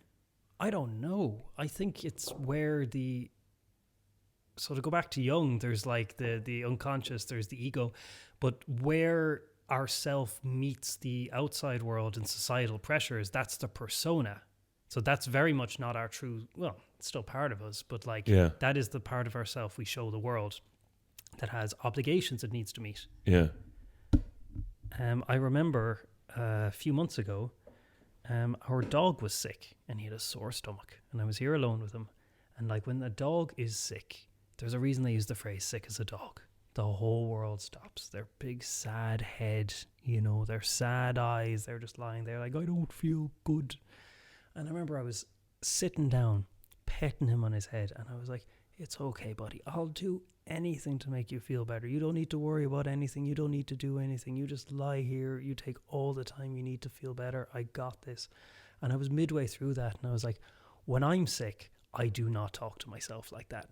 S1: I don't know. I think it's where so to go back to Jung, there's like the unconscious, there's the ego, but where our self meets the outside world and societal pressures, that's the persona. So that's very much not our true, well, it's still part of us, but like that is the part of ourself we show the world that has obligations it needs to meet.
S2: Yeah.
S1: I remember a few months ago, our dog was sick and he had a sore stomach, and I was here alone with him. And like, when a dog is sick, there's a reason they use the phrase sick as a dog. The whole world stops. Their big sad head, you know, their sad eyes, they're just lying there like, I don't feel good. And I remember I was sitting down, petting him on his head, and I was like, it's okay, buddy. I'll do anything to make you feel better. You don't need to worry about anything. You don't need to do anything. You just lie here. You take all the time you need to feel better. I got this. And I was midway through that, and I was like, when I'm sick, I do not talk to myself like that.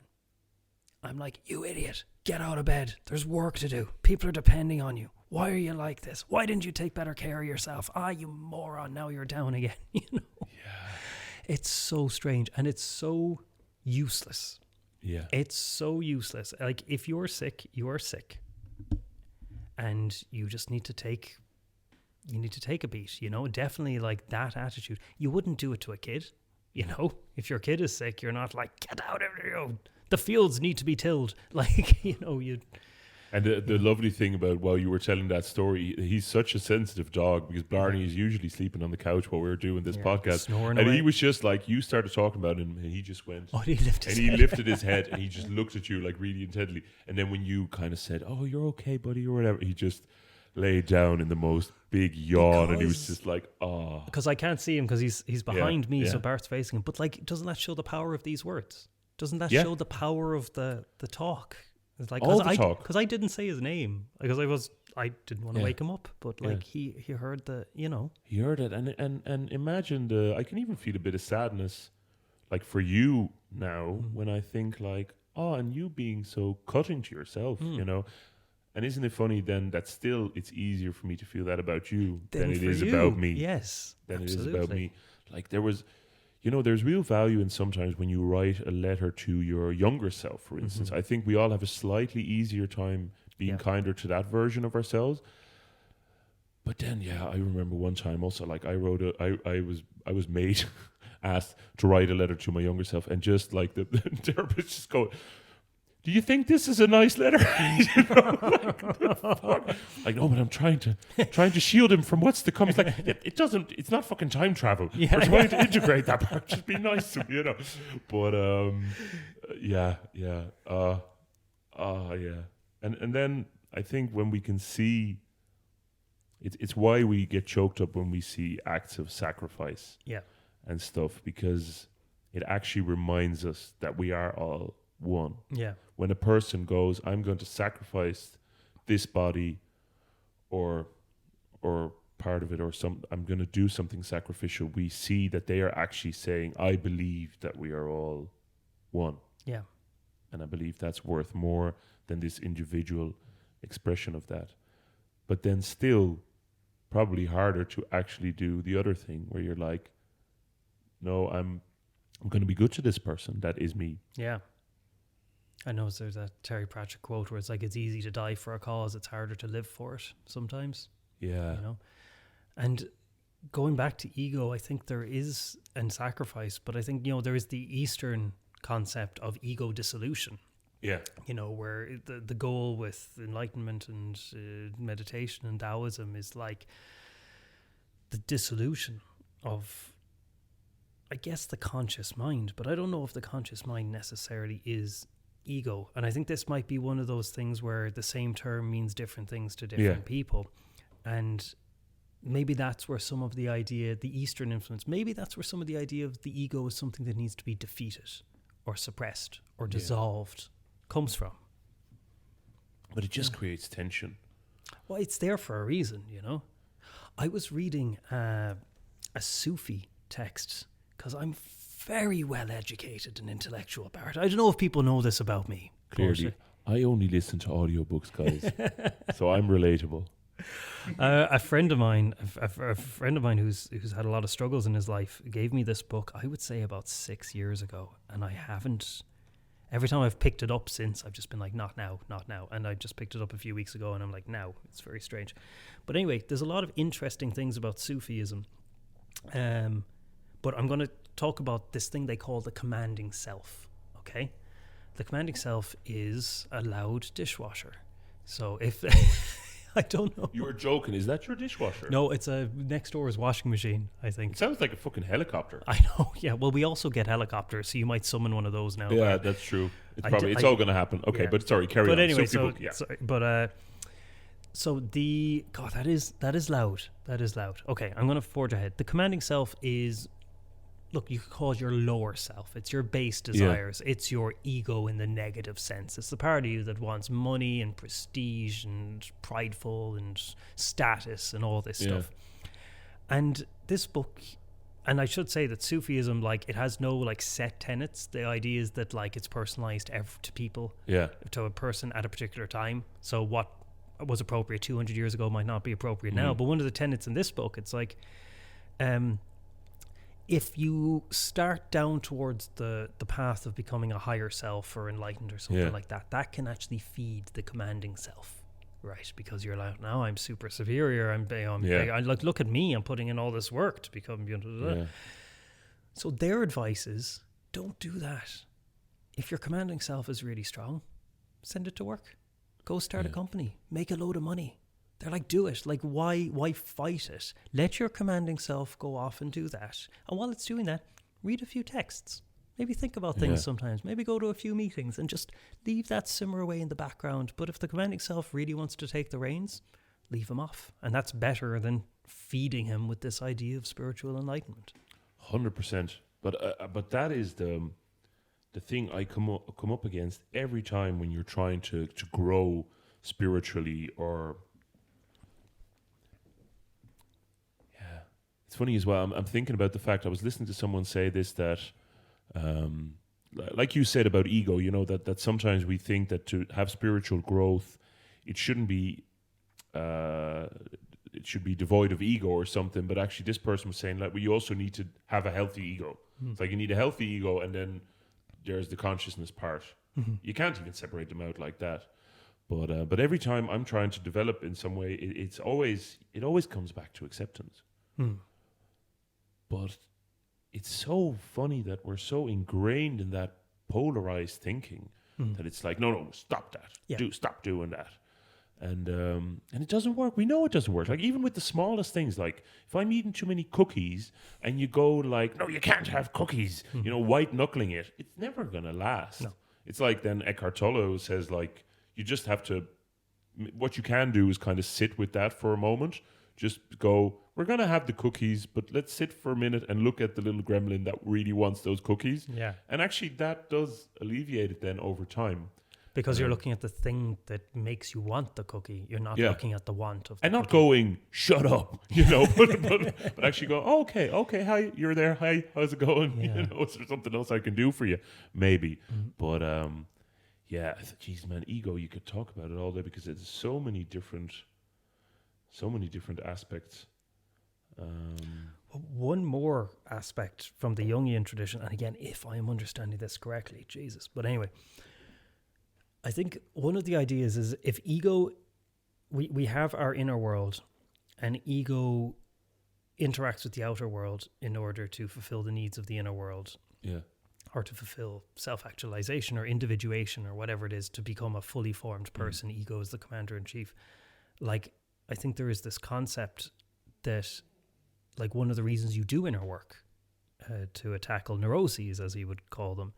S1: I'm like, you idiot, get out of bed. There's work to do. People are depending on you. Why are you like this? Why didn't you take better care of yourself? You moron, now you're down again. You know? Yeah. It's so strange, and it's so useless. Yeah. It's so useless. Like, if you're sick, you are sick. And you just need to take a beat, you know, definitely like that attitude. You wouldn't do it to a kid, you know. If your kid is sick, you're not like, get out of here, the fields need to be tilled. Like, you know, you. And
S2: the lovely thing about, while you were telling that story, he's such a sensitive dog, because Barney is usually sleeping on the couch while we were doing this podcast.
S1: Snoring
S2: and
S1: away.
S2: He was just like, you started talking about him, and he just went.
S1: Oh, he lifted
S2: his head, and he just looked at you like really intently. And then when you kind of said, oh, you're okay, buddy, or whatever, he just laid down in the most big yawn, and he was just like, oh.
S1: Because I can't see him because he's behind me, so Bart's facing him. But like, doesn't that show the power of these words? Doesn't that show the power of the talk? It's like,
S2: talk.
S1: Because I didn't say his name, because I didn't want to wake him up, but like he heard the, you know.
S2: He heard it, and imagine I can even feel a bit of sadness, like for you now, when I think like, oh, and you being so cutting to yourself, you know, and isn't it funny then that still it's easier for me to feel that about you than it is about me.
S1: Yes,
S2: than
S1: absolutely.
S2: it is about me. Like there was, you know, there's real value in sometimes when you write a letter to your younger self, for instance. I think we all have a slightly easier time being kinder to that version of ourselves. But then, I remember one time also, like I wrote I was made asked to write a letter to my younger self, and just like the therapist just go, do you think this is a nice letter? You know, like, no, but I'm trying to shield him from what's to come. It's like, it's not fucking time travel.
S1: Yeah.
S2: We're trying to integrate that part. Just be nice to me, you know. But and then I think when we can see, it's why we get choked up when we see acts of sacrifice and stuff, because it actually reminds us that we are all one.
S1: Yeah.
S2: When a person goes, I'm going to sacrifice this body or part of it, or I'm going to do something sacrificial, we see that they are actually saying, I believe that we are all one.
S1: Yeah.
S2: And I believe that's worth more than this individual expression of that. But then still probably harder to actually do the other thing where you're like, no, I'm going to be good to this person. That is me.
S1: Yeah. I know there's a Terry Pratchett quote where it's like, it's easy to die for a cause, it's harder to live for it sometimes.
S2: Yeah.
S1: You know? And going back to ego, I think there is, and sacrifice, but I think, you know, there is the Eastern concept of ego dissolution.
S2: Yeah.
S1: You know, where the goal with enlightenment and meditation and Taoism is like the dissolution of, I guess, the conscious mind. But I don't know if the conscious mind necessarily is ego. And I think this might be one of those things where the same term means different things to different people. And maybe that's where some of the idea, the Eastern influence, maybe that's where some of the idea of the ego is something that needs to be defeated or suppressed or dissolved comes from.
S2: But it just creates tension.
S1: Well, it's there for a reason, you know. I was reading a Sufi text because I'm very well educated and intellectual, Bart. I don't know if people know this about me.
S2: Clearly, I only listen to audiobooks, guys, so I'm relatable.
S1: A friend of mine who's had a lot of struggles in his life gave me this book, I would say about 6 years ago, and I haven't. Every time I've picked it up since, I've just been like, not now. And I just picked it up a few weeks ago, and I'm like, now. It's very strange. But anyway, there's a lot of interesting things about Sufism. But I'm going to talk about this thing they call the commanding self, okay? The commanding self is a loud dishwasher. So if... I don't know.
S2: You were joking. Is that your dishwasher?
S1: No, it's a next door's washing machine, I think.
S2: It sounds like a fucking helicopter.
S1: I know, yeah. Well, we also get helicopters, so you might summon one of those now.
S2: Yeah, that's true. It's all going to happen. Okay, but sorry, carry on.
S1: But anyway, God, that is loud. That is loud. Okay, I'm going to forge ahead. The commanding self is, look, you could call it your lower self. It's your base desires. Yeah. It's your ego in the negative sense. It's the part of you that wants money and prestige and prideful and status and all this stuff. And this book, and I should say that Sufism, like, it has no like set tenets. The idea is that like it's personalized to people, to a person at a particular time. So what was appropriate 200 years ago might not be appropriate now. But one of the tenets in this book, it's like, if you start down towards the path of becoming a higher self or enlightened or something like that, that can actually feed the commanding self, right? Because you're like, now I'm super superior. I'm like, look at me. I'm putting in all this work to become. So their advice is, don't do that. If your commanding self is really strong, send it to work. Go start a company. Make a load of money. They're like, do it. Like, why fight it? Let your commanding self go off and do that. And while it's doing that, read a few texts. Maybe think about things sometimes. Maybe go to a few meetings and just leave that simmer away in the background. But if the commanding self really wants to take the reins, leave him off. And that's better than feeding him with this idea of spiritual enlightenment.
S2: 100%. But that is the thing I come up against every time when you're trying to grow spiritually or... It's funny as well. I'm thinking about the fact I was listening to someone say this, that Like you said about ego, that sometimes we think that to have spiritual growth, it shouldn't be, it should be devoid of ego or something. But actually, this person was saying like, well, you also need to have a healthy ego. It's like you need a healthy ego, and then there's the consciousness part. You can't even separate them out like that. But every time I'm trying to develop in some way, it always comes back to acceptance. But it's so funny that we're so ingrained in that polarized thinking that it's like, no, stop that. Stop doing that. And it doesn't work. We know it doesn't work. Like even with the smallest things, like if I'm eating too many cookies and you go like, no, you can't have cookies, white knuckling it, it's never going to last.
S1: No.
S2: It's like then Eckhart Tolle says like, you just have to, what you can do is kind of sit with that for a moment. Just go, we're going to have the cookies, but let's sit for a minute and look at the little gremlin that really wants those cookies.
S1: Yeah.
S2: And actually that does alleviate it then over time.
S1: Because you're looking at the thing that makes you want the cookie. You're not looking at the want of the
S2: and not
S1: cookie.
S2: going, shut up, but actually go, oh, okay, hi, you're there. Hi, how's it going?
S1: Yeah.
S2: Is there something else I can do for you? Maybe. But geez, man, ego, you could talk about it all day because there's so many different aspects.
S1: One more aspect from the Jungian tradition, and again, if I am understanding this correctly, Jesus. But anyway, I think one of the ideas is if ego, we have our inner world, and ego interacts with the outer world in order to fulfill the needs of the inner world.
S2: Yeah.
S1: Or to fulfill self-actualization or individuation or whatever it is to become a fully formed person. Ego is the commander-in-chief. Like, I think there is this concept that, like, one of the reasons you do inner work to tackle neuroses, as you would call them,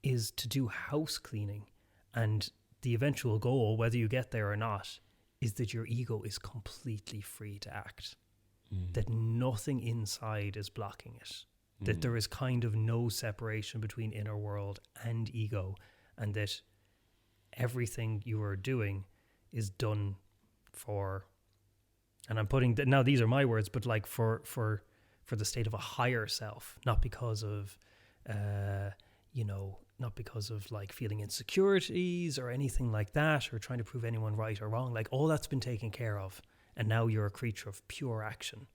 S1: is to do house cleaning. And the eventual goal, whether you get there or not, is that your ego is completely free to act. That nothing inside is blocking it. That there is kind of no separation between inner world and ego, and that everything you are doing is done for, and I'm putting now these are my words, but like for the state of a higher self, not because of not because of like feeling insecurities or anything like that, or trying to prove anyone right or wrong. Like all that's been taken care of, and now you're a creature of pure action,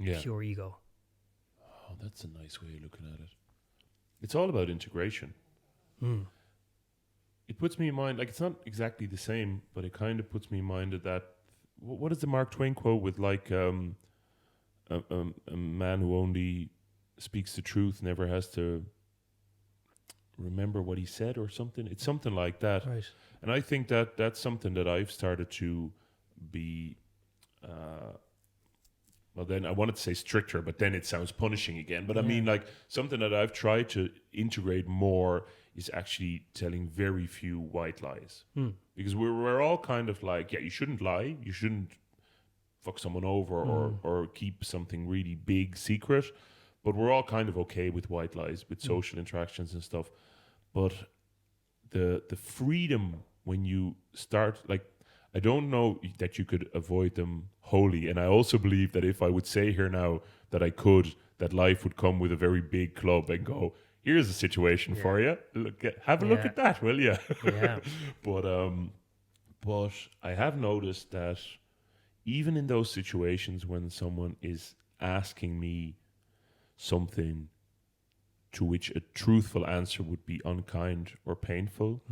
S1: pure ego.
S2: Oh, that's a nice way of looking at it. It's all about integration. It puts me in mind, like it's not exactly the same, but it kind of puts me in mind of that. What is the Mark Twain quote with like a man who only speaks the truth never has to remember what he said or something? It's something like that.
S1: Right.
S2: And I think that that's something that I've started to be... well, then I wanted to say stricter, but then it sounds punishing again. But I mean, like something that I've tried to integrate more is actually telling very few white lies. Because we're all kind of like, you shouldn't lie. You shouldn't fuck someone over or keep something really big secret. But we're all kind of okay with white lies, with social interactions and stuff. But the freedom when you start, like, I don't know that you could avoid them wholly. And I also believe that if I would say here now that I could, that life would come with a very big club and go, here's a situation for you. Have a look at that, will you?
S1: Yeah.
S2: But I have noticed that even in those situations when someone is asking me something to which a truthful answer would be unkind or painful,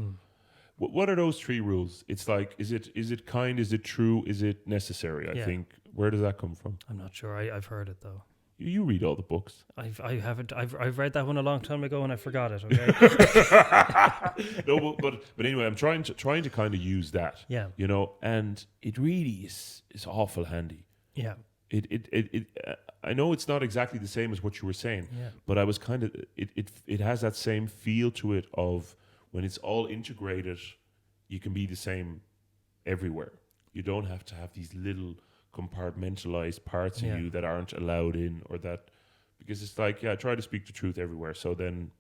S2: what are those three rules? It's like, is it kind? Is it true? Is it necessary? I think. Where does that come from?
S1: I'm not sure. I've heard it though.
S2: You read all the books.
S1: I haven't. I've read that one a long time ago and I forgot it. Okay.
S2: No, but anyway, I'm trying to kind of use that.
S1: Yeah.
S2: And it really is awful handy.
S1: Yeah.
S2: It I know it's not exactly the same as what you were saying, but I was kind of it has that same feel to it of when it's all integrated, you can be the same everywhere. You don't have to have these little compartmentalized parts in you that aren't allowed in, or that, because it's like, I try to speak the truth everywhere. So then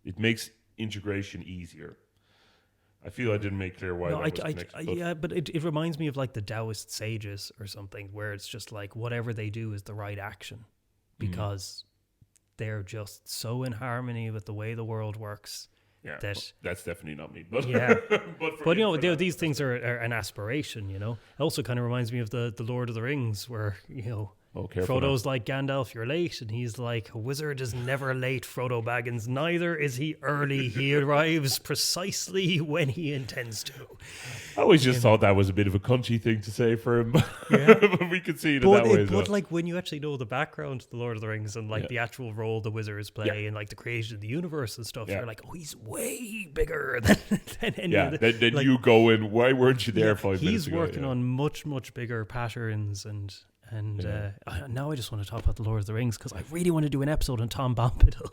S2: it makes integration easier. I feel I didn't make clear why that was connected.
S1: But it reminds me of like the Taoist sages or something, where it's just like whatever they do is the right action because they're just so in harmony with the way the world works.
S2: Yeah,
S1: that
S2: that's definitely not me. But
S1: yeah, but these
S2: that's
S1: things are an aspiration. It also kind of reminds me of the Lord of the Rings, where Frodo's like, Gandalf, you're late, and he's like, a wizard is never late, Frodo Baggins. Neither is he early. He arrives precisely when he intends to.
S2: I always just thought that was a bit of a cunty thing to say for him. But we could see it that way.
S1: But like when you actually know the background to the Lord of the Rings and like the actual role the wizards play and like the creation of the universe and stuff, you're like, oh, he's way bigger than any of the...
S2: Then like, you go in, why weren't you there 5 minutes ago?
S1: He's working on much, much bigger patterns and now I just want to talk about the Lord of the Rings because I really want to do an episode on Tom Bombadil.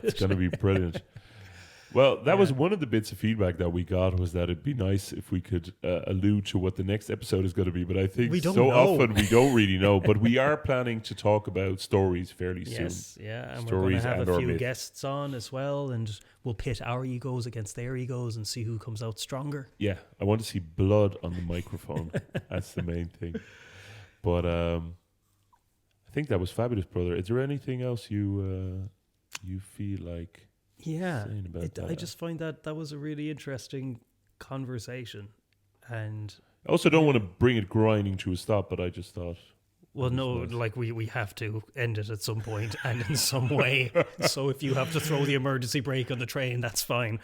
S2: It's going to be brilliant. Well, that was one of the bits of feedback that we got, was that it'd be nice if we could allude to what the next episode is going to be. But I think often we don't really know. But we are planning to talk about stories fairly soon.
S1: Yes, yeah. And we're going to have a few guests on as well. And we'll pit our egos against their egos and see who comes out stronger.
S2: Yeah, I want to see blood on the microphone. That's the main thing. But I think that was fabulous, brother. Is there anything else you feel like saying about that?
S1: I just find that was a really interesting conversation. And
S2: I also don't want to bring it grinding to a stop, but I just thought...
S1: Well, no, nice. Like we have to end it at some point and in some way. So if you have to throw the emergency brake on the train, that's fine.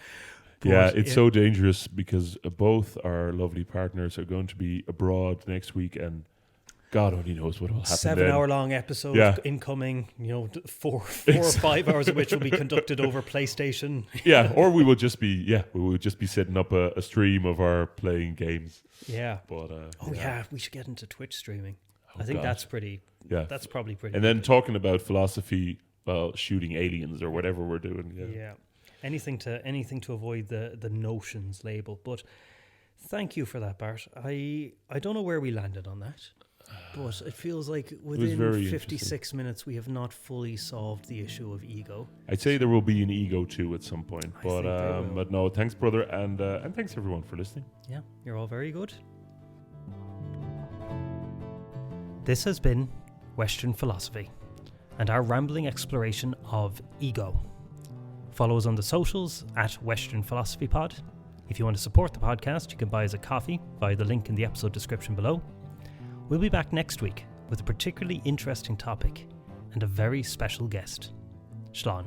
S1: But
S2: it's so dangerous because both our lovely partners are going to be abroad next week, and God only knows what will happen.
S1: 7-hour-long episode incoming. 4 or 5 hours of which will be conducted over PlayStation.
S2: Yeah, or we will just be setting up a stream of our playing games.
S1: Yeah,
S2: but
S1: we should get into Twitch streaming. I think that's pretty. Yeah, that's probably pretty.
S2: And then talking about philosophy while shooting aliens or whatever we're doing.
S1: Yeah, anything to avoid the notions label. But thank you for that, Bart. I don't know where we landed on that. But it feels like within 56 minutes we have not fully solved the issue of ego.
S2: I'd say there will be an ego too at some point. But no, thanks, brother, and thanks everyone for listening.
S1: Yeah, you're all very good. This has been Weshtern Philosophy and our rambling exploration of ego. Follow us on the socials at Weshtern Philosophy Pod. If you want to support the podcast, you can buy us a coffee via the link in the episode description below. We'll be back next week with a particularly interesting topic and a very special guest. Shlán.